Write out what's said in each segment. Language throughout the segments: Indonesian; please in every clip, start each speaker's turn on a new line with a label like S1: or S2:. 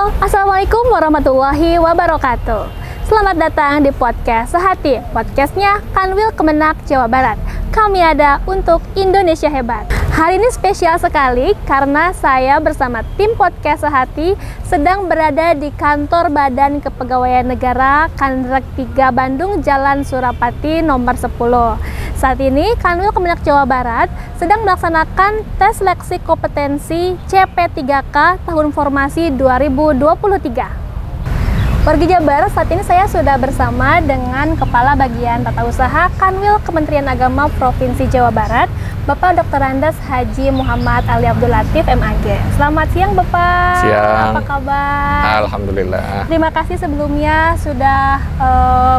S1: Halo, Assalamualaikum warahmatullahi wabarakatuh. Selamat datang di podcast Sehati, podcastnya Kanwil Kemenak Jawa Barat. Kami ada untuk Indonesia Hebat. Hari ini spesial sekali karena saya bersama tim podcast Sehati sedang berada di kantor Badan Kepegawaian Negara Kanrek 3 Bandung, Jalan Surapati nomor 10. Saat ini Kanwil Kemenak Jawa Barat sedang melaksanakan tes seleksi kompetensi CP3K tahun formasi 2023. Warga Jabar, saat ini saya sudah bersama dengan Kepala Bagian Tata Usaha Kanwil Kementerian Agama Provinsi Jawa Barat, Bapak Dr. Andes Haji Muhammad Ali Abdul Latif, MAG. Selamat siang Bapak.
S2: Siang.
S1: Apa kabar?
S2: Alhamdulillah.
S1: Terima kasih sebelumnya sudah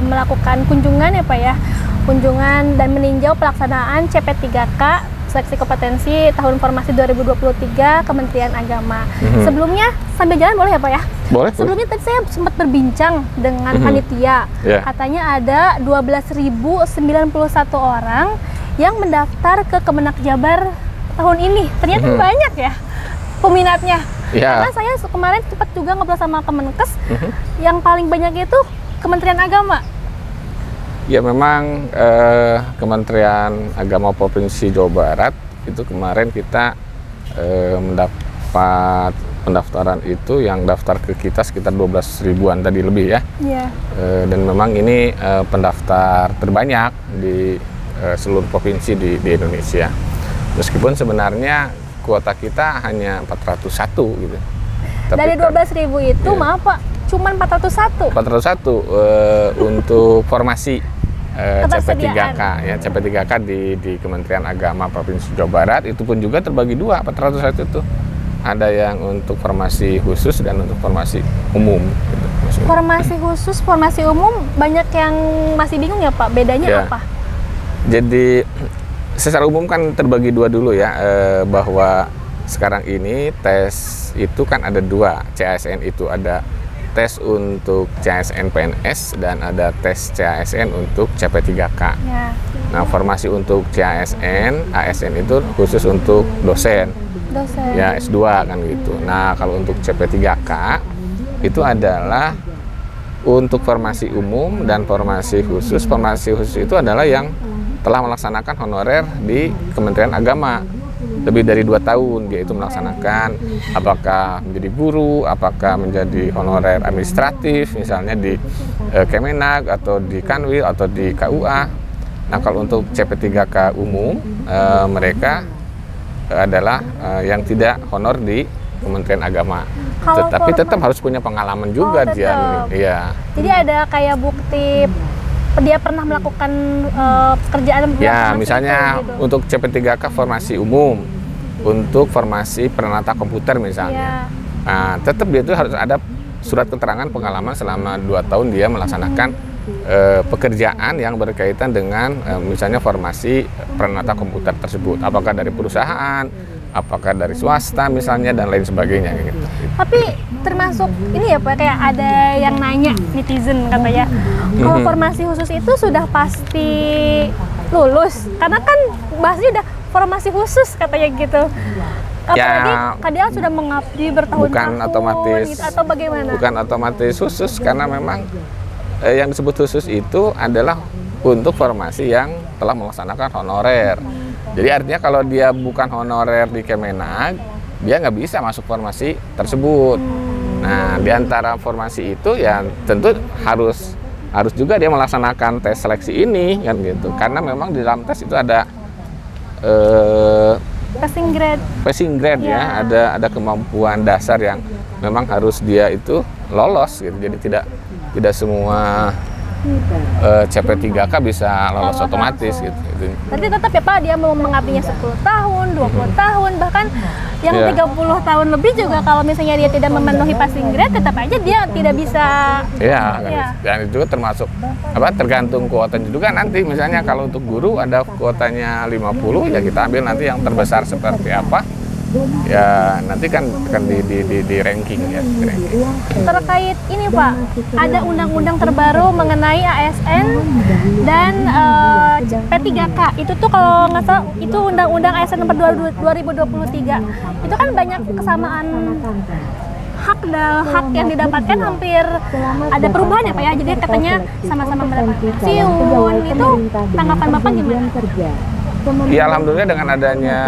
S1: melakukan kunjungan ya Pak ya, kunjungan dan meninjau pelaksanaan CP3K seleksi kompetensi tahun formasi 2023 Kementerian Agama. Sebelumnya sambil jalan boleh ya Pak ya?
S2: Boleh.
S1: Sebelumnya tadi saya sempat berbincang dengan panitia. Katanya ada 12.091 orang yang mendaftar ke Kemenak Jabar tahun ini. Ternyata banyak ya peminatnya. Karena saya kemarin sempat juga ngobrol sama Kemenkes, yang paling banyak itu Kementerian Agama.
S2: Ya memang Kementerian Agama Provinsi Jawa Barat itu kemarin kita mendapat pendaftaran itu yang daftar ke kita sekitar 12 ribuan tadi lebih ya. Dan memang ini pendaftar terbanyak di seluruh provinsi di Indonesia. Meskipun sebenarnya kuota kita hanya 401 gitu. Tapi
S1: dari 12.000 itu maaf Pak, cuman 401.
S2: 401 untuk formasi CP3K ya, CP3K di Kementerian Agama Provinsi Jawa Barat itu pun juga terbagi dua, 401 itu ada yang untuk formasi khusus dan untuk formasi umum gitu.
S1: Formasi khusus, formasi umum banyak yang masih bingung ya Pak, bedanya apa?
S2: Jadi secara umum kan terbagi dua dulu ya, bahwa sekarang ini tes itu kan ada dua, CASN itu ada tes untuk CASN PNS dan ada tes CASN untuk CP3K. Nah, formasi untuk CASN, ASN itu khusus untuk dosen. Ya, S2 kan gitu. Nah, kalau untuk CP3K itu adalah untuk formasi umum dan formasi khusus. Formasi khusus itu adalah yang telah melaksanakan honorer di Kementerian Agama lebih dari 2 tahun, dia itu melaksanakan apakah menjadi guru, apakah menjadi honorer administratif misalnya di Kemenak atau di Kanwil atau di KUA. Nah, kalau untuk CP3K umum mereka adalah yang tidak honor di Kementerian Agama. Tetapi tetap harus punya pengalaman juga dia. Iya.
S1: Jadi ada kayak bukti dia pernah melakukan pekerjaan.
S2: Ya, misalnya gitu. Untuk CP3K formasi umum, untuk formasi penata komputer misalnya. Nah, tetap dia itu harus ada surat keterangan pengalaman selama 2 tahun dia melaksanakan pekerjaan yang berkaitan dengan misalnya formasi penata komputer tersebut. Apakah dari perusahaan, apakah dari swasta misalnya dan lain sebagainya gitu.
S1: Tapi termasuk ini ya Pak, kayak ada yang nanya netizen katanya, kalau formasi khusus itu sudah pasti lulus karena kan bahasnya udah formasi khusus katanya gitu. Apalagi kadang sudah mengabdi bertahun-tahun.
S2: Bukan otomatis
S1: gitu, atau bagaimana?
S2: Bukan otomatis khusus karena memang yang disebut khusus itu adalah untuk formasi yang telah melaksanakan honorer. Jadi artinya kalau dia bukan honorer di Kemenak, dia nggak bisa masuk formasi tersebut. Nah, di antara formasi itu ya tentu harus juga dia melaksanakan tes seleksi ini kan gitu. Karena memang di dalam tes itu ada passing grade ya, ada kemampuan dasar yang memang harus dia itu lolos gitu. Jadi tidak semua CP3K bisa lolos otomatis gitu.
S1: Tapi tetap ya Pak, dia mau mengabdinya 10 tahun, 20 tahun, bahkan yang 30 tahun lebih juga kalau misalnya dia tidak memenuhi passing grade, tetap aja dia tidak bisa.
S2: Dan itu termasuk tergantung kuotanya juga nanti. Misalnya kalau untuk guru ada kuotanya 50, ya kita ambil nanti yang terbesar seperti apa. Ya nanti kan di ranking ya.
S1: Terkait ini Pak, ada undang-undang terbaru mengenai ASN dan P3K. Itu tuh kalau nggak salah itu undang-undang ASN nomor 2023. Itu kan banyak kesamaan hak yang didapatkan hampir ada perubahan ya Pak ya. Jadi katanya sama-sama mendapat pensiun. Itu tanggapan Bapak gimana?
S2: Ya alhamdulillah dengan adanya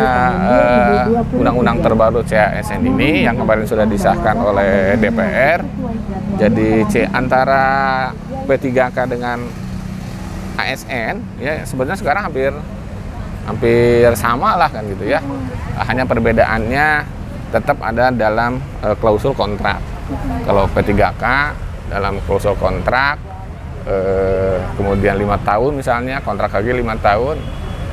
S2: undang-undang terbaru CASN ini yang kemarin sudah disahkan oleh DPR, jadi antara P3K dengan ASN ya sebenarnya sekarang hampir sama lah kan gitu ya. Hanya perbedaannya tetap ada dalam klausul kontrak. Kalau P3K dalam klausul kontrak kemudian 5 tahun misalnya, kontrak lagi 5 tahun,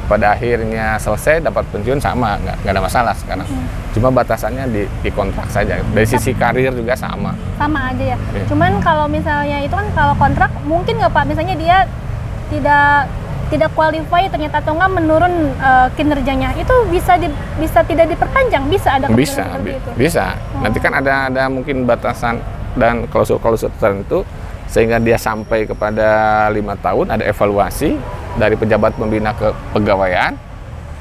S2: pada akhirnya selesai dapat pensiun sama, nggak ada masalah sekarang. Cuma batasannya di kontrak saja. Dari sisi karir juga sama
S1: aja ya.
S2: Ya.
S1: Cuman kalau misalnya itu kan kalau kontrak mungkin nggak Pak, misalnya dia tidak qualify ternyata atau nggak menurun kinerjanya, itu bisa tidak diperpanjang, bisa ada
S2: bisa
S1: seperti itu.
S2: Bisa. Nanti kan ada mungkin batasan dan klausul-klausul tertentu sehingga dia sampai kepada 5 tahun, ada evaluasi dari pejabat pembina kepegawaian.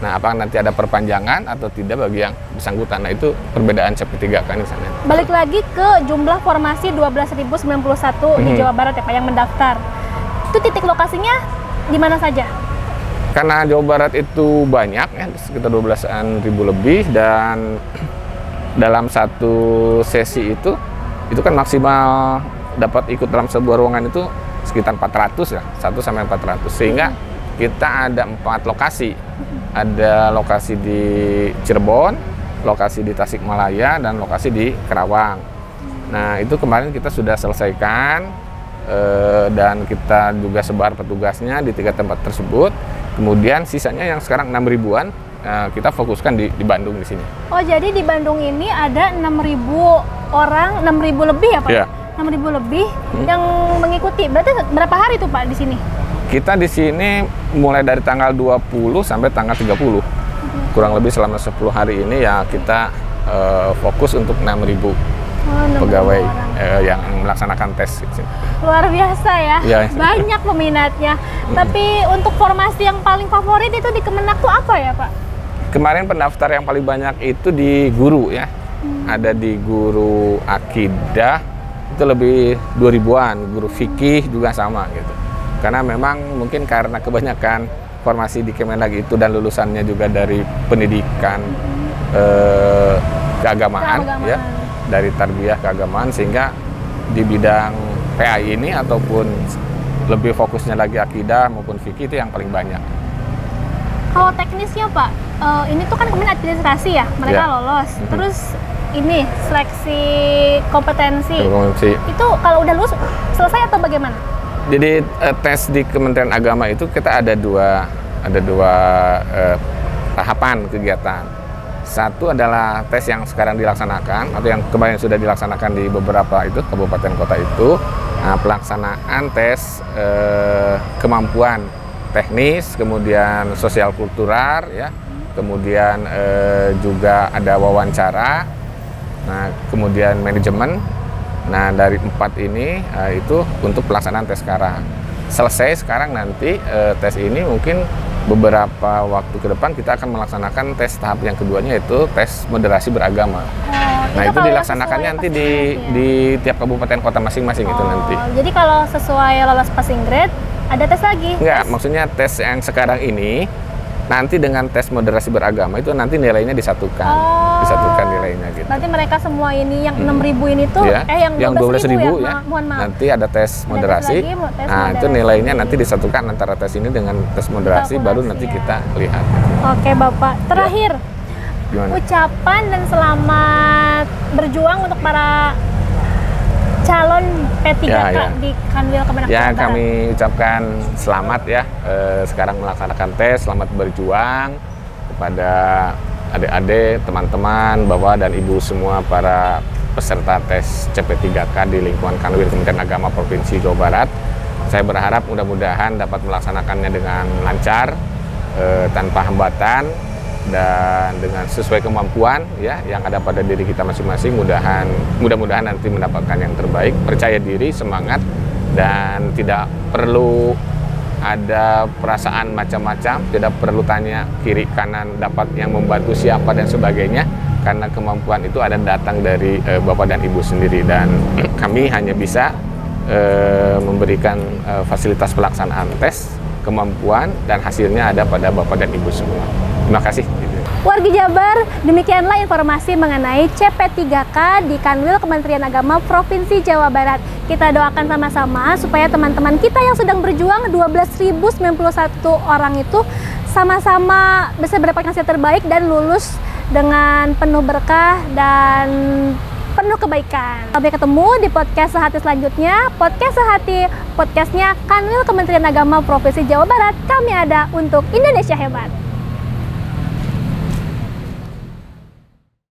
S2: Nah, apakah nanti ada perpanjangan atau tidak bagi yang bersangkutan. Nah, itu perbedaan CP3K di sana.
S1: Balik lagi ke jumlah formasi 12.091 di Jawa Barat ya Pak yang mendaftar. Itu titik lokasinya di mana saja?
S2: Karena Jawa Barat itu banyak ya, sekitar 12.000 lebih, dan dalam satu sesi itu kan maksimal dapat ikut dalam sebuah ruangan itu sekitar 400 ya, 1-400. Sehingga kita ada 4 lokasi. Ada lokasi di Cirebon, lokasi di Tasikmalaya, dan lokasi di Karawang. Nah, itu kemarin kita sudah selesaikan dan kita juga sebar petugasnya di 3 tempat tersebut. Kemudian sisanya yang sekarang 6 ribuan kita fokuskan di Bandung di sini.
S1: Oh, jadi di Bandung ini ada 6.000 orang, 6.000 lebih ya Pak?
S2: Iya.
S1: 6.000 lebih yang mengikuti. Berarti berapa hari tuh Pak di sini?
S2: Kita di sini mulai dari tanggal 20 sampai tanggal 30. Kurang lebih selama 10 hari ini ya kita fokus untuk 6.000 pegawai yang melaksanakan tes.
S1: Luar biasa ya,
S2: Ya.
S1: Banyak peminatnya. Tapi untuk formasi yang paling favorit itu di Kemenak tuh apa ya Pak?
S2: Kemarin pendaftar yang paling banyak itu di guru ya. Ada di guru akidah, itu lebih 2000-an, guru fikih juga sama gitu. Karena memang mungkin karena kebanyakan formasi di Kemenak itu dan lulusannya juga dari pendidikan keagamaan ya, dari tarbiyah keagamaan, sehingga di bidang PAI ini ataupun lebih fokusnya lagi akidah maupun fikih itu yang paling banyak.
S1: Kalau teknisnya Pak, ini tuh kan kemudian administrasi ya, mereka lolos. Terus ini seleksi kompetensi. Itu kalau udah lulus selesai atau bagaimana?
S2: Jadi tes di Kementerian Agama itu kita ada dua tahapan kegiatan. Satu adalah tes yang sekarang dilaksanakan atau yang kemarin sudah dilaksanakan di beberapa itu kabupaten kota itu. Nah, pelaksanaan tes kemampuan teknis, kemudian sosial kultural ya, kemudian juga ada wawancara, nah kemudian manajemen. Nah, dari 4 ini itu untuk pelaksanaan tes sekarang. Selesai sekarang nanti tes ini mungkin beberapa waktu ke depan kita akan melaksanakan tes tahap yang keduanya, yaitu tes moderasi beragama. Nah, itu dilaksanakannya nanti di tiap kabupaten kota masing-masing itu nanti.
S1: Jadi kalau sesuai lolos passing grade ada tes lagi?
S2: Enggak, maksudnya tes yang sekarang ini nanti dengan tes moderasi beragama itu nanti nilainya disatukan. Disatukan nilainya gitu.
S1: Berarti mereka semua ini yang 6.000 ini tuh
S2: ya, yang 12.000 ya.
S1: Mohon maaf.
S2: Nanti ada tes moderasi. Nah, itu nilainya nanti disatukan antara tes ini dengan tes moderasi, baru nanti kita lihat.
S1: Oke, Bapak. Terakhir, ucapan dan selamat berjuang untuk para calon P3K di Kanwil Kemenak Jawa Barat.
S2: Kami ucapkan selamat ya, sekarang melaksanakan tes, selamat berjuang kepada adik-adik, teman-teman, bapak dan ibu semua para peserta tes CP3K di lingkungan Kanwil Kementerian Agama Provinsi Jawa Barat. Saya berharap mudah-mudahan dapat melaksanakannya dengan lancar, tanpa hambatan, dan dengan sesuai kemampuan ya yang ada pada diri kita masing-masing. Mudah-mudahan nanti mendapatkan yang terbaik, percaya diri, semangat, dan tidak perlu ada perasaan macam-macam, tidak perlu tanya kiri kanan dapat yang membantu siapa dan sebagainya. karena kemampuan itu ada datang dari Bapak dan Ibu sendiri, dan kami hanya bisa memberikan fasilitas pelaksanaan tes, kemampuan, dan hasilnya ada pada Bapak dan Ibu semua. Terima kasih.
S1: Wargi Jabar, demikianlah informasi mengenai CP3K di Kanwil Kementerian Agama Provinsi Jawa Barat. Kita doakan sama-sama supaya teman-teman kita yang sedang berjuang 12.091 orang itu sama-sama bisa mendapatkan hasil terbaik dan lulus dengan penuh berkah dan penuh kebaikan. Sampai ketemu di podcast Sehati selanjutnya. Podcast Sehati, podcastnya Kanwil Kementerian Agama Provinsi Jawa Barat. Kami ada untuk Indonesia Hebat.